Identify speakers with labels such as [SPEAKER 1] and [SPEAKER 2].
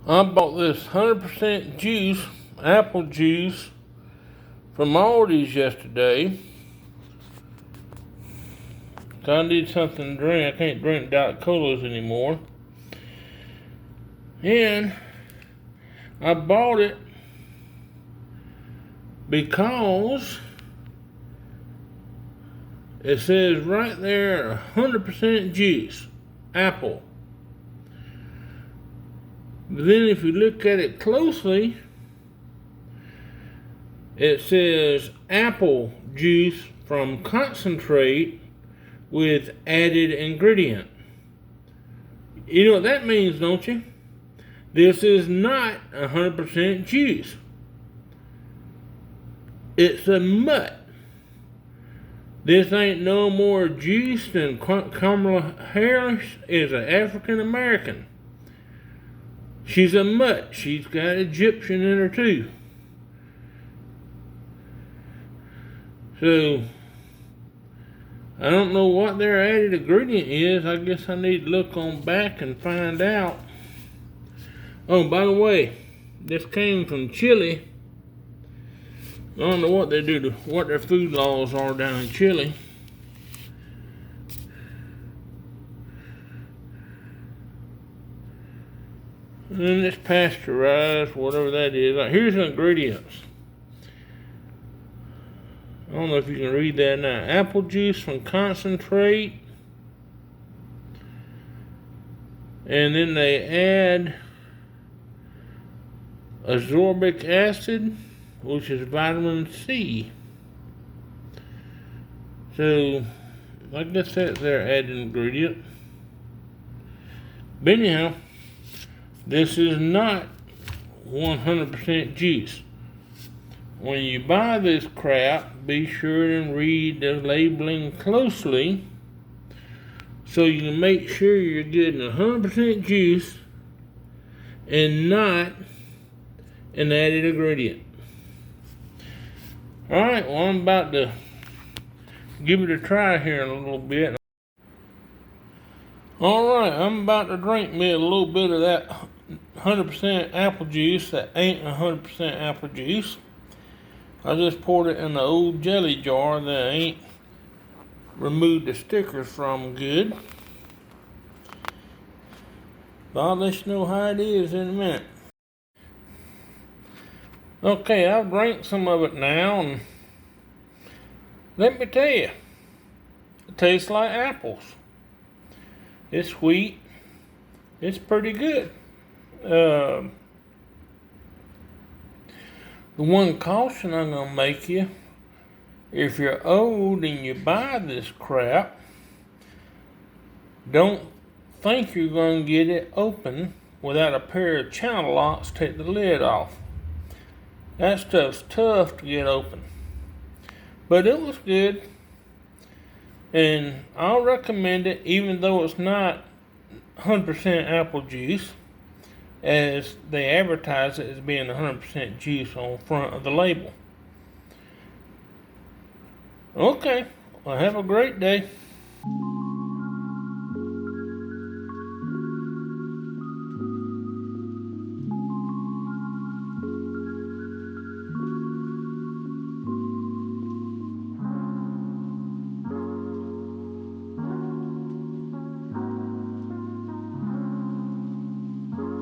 [SPEAKER 1] I bought this 100% juice, apple juice, from Aldis yesterday. I need something to drink. I can't drink Diet Colas anymore. And I bought it because it says right there 100% juice, apple. But then if you look at it closely, it says apple juice from concentrate with added ingredient. You know what that means, don't you? This is not 100% juice. It's a mutt. This ain't no more juice than Kamala Harris is an African American. She's a mutt. She's got Egyptian in her too. So, I don't know what their added ingredient is. I guess I need to look on back and find out. Oh, by the way, this came from Chile. I don't know what they do what their food laws are down in Chile. And then it's pasteurized, whatever that is. Here's the ingredients. I don't know if you can read that now. Apple juice from concentrate. And then they add ascorbic acid, which is vitamin C. So, I guess that's their added ingredient. But anyhow, this is not 100% juice. When you buy this crap, be sure and read the labeling closely so you can make sure you're getting 100% juice and not an added ingredient. Alright, well, I'm about to give it a try here in a little bit. Alright, I'm about to drink me a little bit of that 100% apple juice that ain't 100% apple juice. I just poured it in the old jelly jar that I ain't removed the stickers from good. But I'll let you know how it is in a minute. Okay, I've drank some of it now, and let me tell you, it tastes like apples. It's sweet. It's pretty good. The one caution I'm going to make you, if you're old and you buy this crap, don't think you're going to get it open without a pair of channel locks to take the lid off. That stuff's tough to get open. But it was good. And I'll recommend it even though it's not 100% apple juice, as they advertise it as being 100% juice on the front of the label. Okay, well, have a great day.